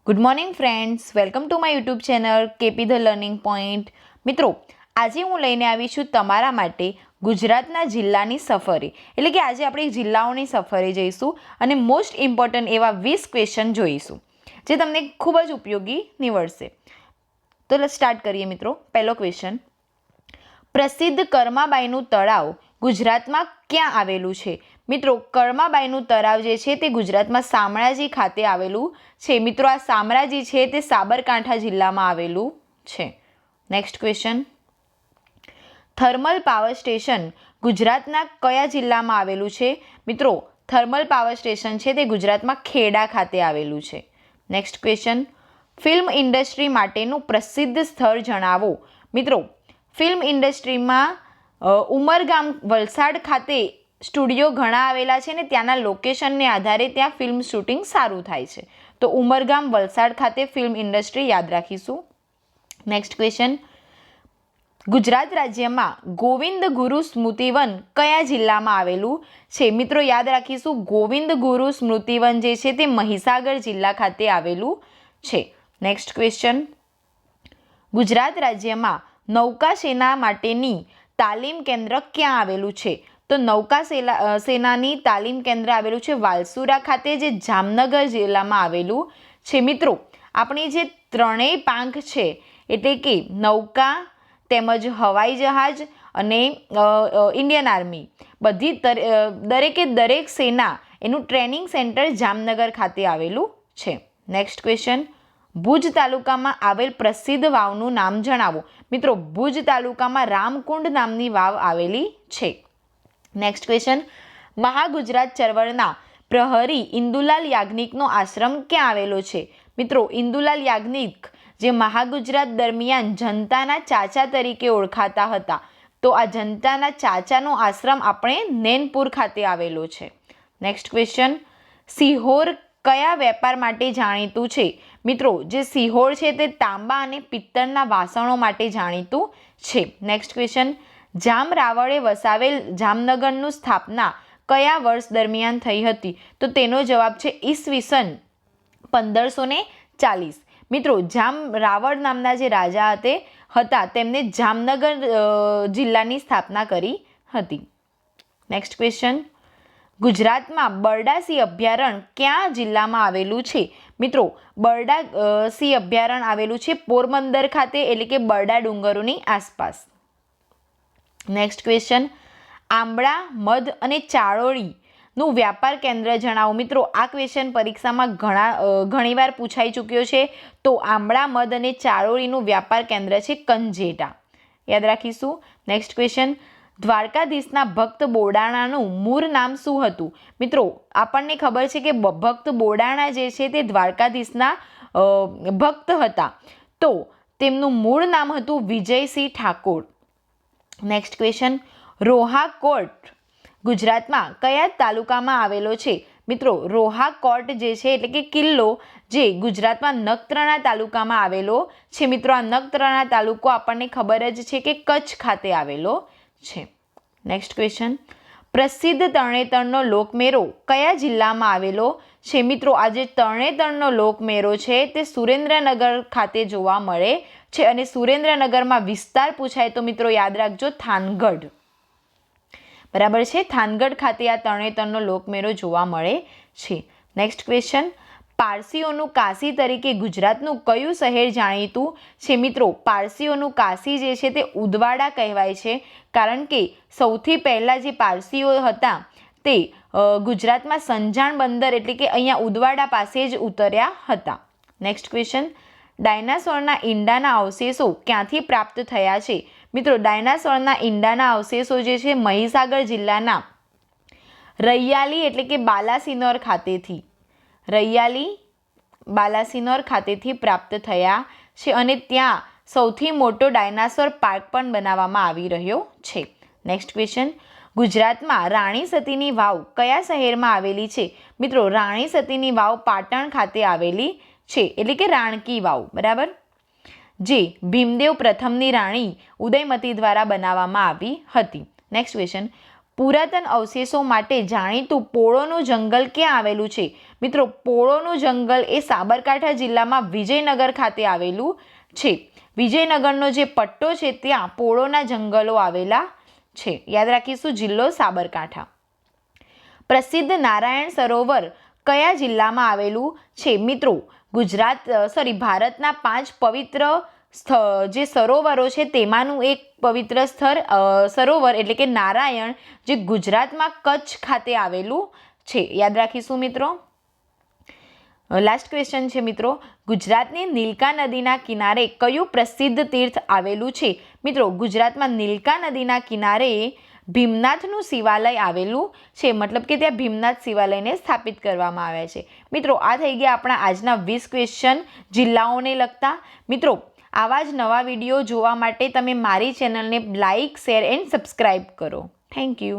Good morning friends, welcome to my YouTube channel KP the learning point. મિત્રો, આજે હું લઈને આવી છું તમારા માટે ગુજરાતના જિલ્લાની સફરે. એટલે કે આજે આપણે જિલ્લાઓની સફરે જઈશું અને મોસ્ટ ઇમ્પોર્ટન્ટ એવા 20 ક્વેશ્ચન જોઈશું જે તમને ખૂબ જ ઉપયોગી નીવડશે. તો સ્ટાર્ટ કરીએ મિત્રો. પહેલો ક્વેશ્ચન, પ્રસિદ્ધ કર્માબાઈનું તળાવ ગુજરાતમાં ક્યાં આવેલું છે? મિત્રો, કર્માબાઈનું તળાવ જે છે તે ગુજરાતમાં શામળાજી ખાતે આવેલું છે. મિત્રો, આ શામળાજી છે તે સાબરકાંઠા જિલ્લામાં આવેલું છે. Next question, thermal power station ગુજરાતના કયા જિલ્લામાં આવેલું છે? મિત્રો, થર્મલ પાવર સ્ટેશન છે તે ગુજરાતમાં ખેડા ખાતે આવેલું છે. નેક્સ્ટ ક્વેશ્ચન, ફિલ્મ ઇન્ડસ્ટ્રી માટેનું પ્રસિદ્ધ સ્થળ જણાવો. મિત્રો, ફિલ્મ ઇન્ડસ્ટ્રીમાં ઉમરગામ વલસાડ ખાતે સ્ટુડિયો ઘણા આવેલા છે ને ત્યાંના લોકેશનને આધારે ત્યાં ફિલ્મ શૂટિંગ સારું થાય છે. તો ઉમરગામ વલસાડ ખાતે ફિલ્મ ઇન્ડસ્ટ્રી યાદ રાખીશું. નેક્સ્ટ ક્વેશ્ચન, ગુજરાત રાજ્યમાં ગોવિંદ ગુરુ સ્મૃતિવન કયા જિલ્લામાં આવેલું છે? મિત્રો, યાદ રાખીશું, ગોવિંદ ગુરુ સ્મૃતિવન જે છે તે મહીસાગર જિલ્લા ખાતે આવેલું છે. નેક્સ્ટ ક્વેશ્ચન, ગુજરાત રાજ્યમાં નૌકા સેના માટેની તાલીમ કેન્દ્ર ક્યાં આવેલું છે? તો નૌકા સેનાની તાલીમ કેન્દ્ર આવેલું છે વાલસુરા ખાતે, જે જામનગર જિલ્લામાં આવેલું છે. મિત્રો, આપણી જે ત્રણેય પાંખ છે એટલે કે નૌકા તેમજ હવાઈ જહાજ અને ઇન્ડિયન આર્મી, બધી દરેક સેના એનું ટ્રેનિંગ સેન્ટર જામનગર ખાતે આવેલું છે. નેક્સ્ટ ક્વેશ્ચન, ભુજ તાલુકામાં આવેલ પ્રસિદ્ધ વાવનું નામ જણાવો. મિત્રો, ભુજ તાલુકામાં રામકુંડ નામની વાવ આવેલી છે. નેક્સ્ટ ક્વેશ્ચન, મહાગુજરાત ચળવળના પ્રહરી ઇન્દુલાલ યાજ્ઞિકનો આશ્રમ ક્યાં આવેલો છે? મિત્રો, ઇન્દુલાલ યાજ્ઞિક જે મહાગુજરાત દરમિયાન જનતાના ચાચા તરીકે ઓળખાતા હતા, તો આ જનતાના ચાચાનો આશ્રમ આપણે નૈનપુર ખાતે આવેલો છે. નેક્સ્ટ ક્વેશ્ચન, સિહોર કયા વેપાર માટે જાણીતું છે? મિત્રો, જે સિહોર છે તે તાંબા અને પિત્તળના વાસણો માટે જાણીતું છે. નેક્સ્ટ ક્વેશ્ચન, જામ રાવળે વસાવેલ જામનગરનું સ્થાપના કયા વર્ષ દરમિયાન થઈ હતી? તો તેનો જવાબ છે ઈસવીસન 1540. મિત્રો, જામ રાવળ નામના જે રાજા હતા તેમને જામનગર જિલ્લાની સ્થાપના કરી હતી. નેક્સ્ટ ક્વેશ્ચન, ગુજરાતમાં બરડા સિંહ અભયારણ્ય કયા જિલ્લામાં આવેલું છે? મિત્રો, બરડા સિંહ અભયારણ્ય આવેલું છે પોરબંદર ખાતે, એટલે કે બરડા ડુંગરોની આસપાસ. નેક્સ્ટ ક્વેશ્ચન, આંબળા, મધ અને ચારોળીનું વ્યાપાર કેન્દ્ર જણાવો. મિત્રો, આ ક્વેશ્ચન પરીક્ષામાં ઘણીવાર પૂછાઈ ચૂક્યો છે. તો આંબળા, મધ અને ચારોળીનું વ્યાપાર કેન્દ્ર છે કંજેટા. યાદ રાખીશું. નેક્સ્ટ ક્વેશ્ચન, દ્વારકાધીશના ભક્ત બોડાણાનું મૂળ નામ શું હતું? મિત્રો, આપણને ખબર છે કે ભક્ત બોડાણા જે છે તે દ્વારકાધીશના ભક્ત હતા, તો તેમનું મૂળ નામ હતું વિજયસિંહ ઠાકોર. નેક્સ્ટ ક્વેશ્ચન, રોહાકોટ ગુજરાતમાં કયા તાલુકામાં આવેલો છે? મિત્રો, રોહાકોટ જે છે એટલે કે કિલ્લો જે ગુજરાતમાં નખત્રાણા તાલુકામાં આવેલો છે. મિત્રો, આ નખત્રાણા તાલુકો આપણને ખબર જ છે કે કચ્છ ખાતે આવેલો છે. નેક્સ્ટ ક્વેશ્ચન, પ્રસિદ્ધ તરણેતરનો લોકમેળો કયા જિલ્લામાં આવેલો છે? મિત્રો, આ જે તરણેતરનો લોકમેળો છે તે સુરેન્દ્રનગર ખાતે જોવા મળે છે. અને સુરેન્દ્રનગરમાં વિસ્તાર પૂછાય તો મિત્રો યાદ રાખજો, થાનગઢ. બરાબર છે, થાનગઢ ખાતે આ તરણેતરનો લોકમેળો જોવા મળે છે. નેક્સ્ટ ક્વેશ્ચન, પારસીઓનું કાશી તરીકે ગુજરાતનું કયું શહેર જાણીતું છે? મિત્રો, પારસીઓનું કાશી જે છે તે ઉદવાડા કહેવાય છે, કારણ કે સૌથી પહેલાં જે પારસીઓ હતા તે ગુજરાતમાં સંજાણ બંદર એટલે કે અહીંયા ઉદવાડા પાસે જ ઉતર્યા હતા. નેક્સ્ટ ક્વેશ્ચન, ડાયનાસોરના ઈંડાના અવશેષો ક્યાંથી પ્રાપ્ત થયા છે? મિત્રો, ડાયનાસોરના ઈંડાના અવશેષો જે છે મહીસાગર જિલ્લાના રૈયાલી એટલે કે બાલાસિનોર ખાતેથી બાલાસિનોર ખાતેથી પ્રાપ્ત થયા છે. અને ત્યાં સૌથી મોટો ડાયનાસોર પાર્ક પણ બનાવવામાં આવી રહ્યો છે. નેક્સ્ટ ક્વેશ્ચન, ગુજરાતમાં રાણી સતીની વાવ કયા શહેરમાં આવેલી છે? મિત્રો, રાણી સતીની વાવ પાટણ ખાતે આવેલી છે, એટલે કે રાણકી વાવ. બરાબર, જે ભીમદેવ પ્રથમની રાણી ઉદયમતી દ્વારા બનાવવામાં આવી હતી. નેક્સ્ટ ક્વેશ્ચન, પુરાતન અવશેષો માટે જાણીતું પોળોનું જંગલ ક્યાં આવેલું છે? મિત્રો, પોળોનું જંગલ એ સાબરકાંઠા જિલ્લામાં વિજયનગર ખાતે આવેલું છે. વિજયનગરનો જે પટ્ટો છે ત્યાં પોળોના જંગલો આવેલા છે. યાદ રાખીશું, જિલ્લો સાબરકાંઠા. પ્રસિદ્ધ નારાયણ સરોવર કયા જિલ્લામાં આવેલું છે? મિત્રો, ભારતના 5 પવિત્ર જે સરોવરો છે તેમાંનું એક પવિત્ર સરોવર એટલે કે નારાયણ જે ગુજરાતમાં કચ્છ ખાતે આવેલું છે. યાદ રાખીશું મિત્રો. લાસ્ટ ક્વેશ્ચન છે મિત્રો, ગુજરાતની નીલકા નદીના કિનારે કયું પ્રસિદ્ધ તીર્થ આવેલું છે? મિત્રો, ગુજરાતમાં નીલકા નદીના કિનારે ભીમનાથનું શિવાલય આવેલું છે. મતલબ કે ત્યાં ભીમનાથ શિવાલયને સ્થાપિત કરવામાં આવ્યા છે. મિત્રો, આ થઈ ગયા આપણા આજના 20 ક્વેશ્ચન જિલ્લાઓને લગતા. મિત્રો, આવા જ નવા વિડીયો જોવા માટે તમે મારી ચેનલને લાઇક, શેર એન્ડ સબસ્ક્રાઈબ કરો. Thank you.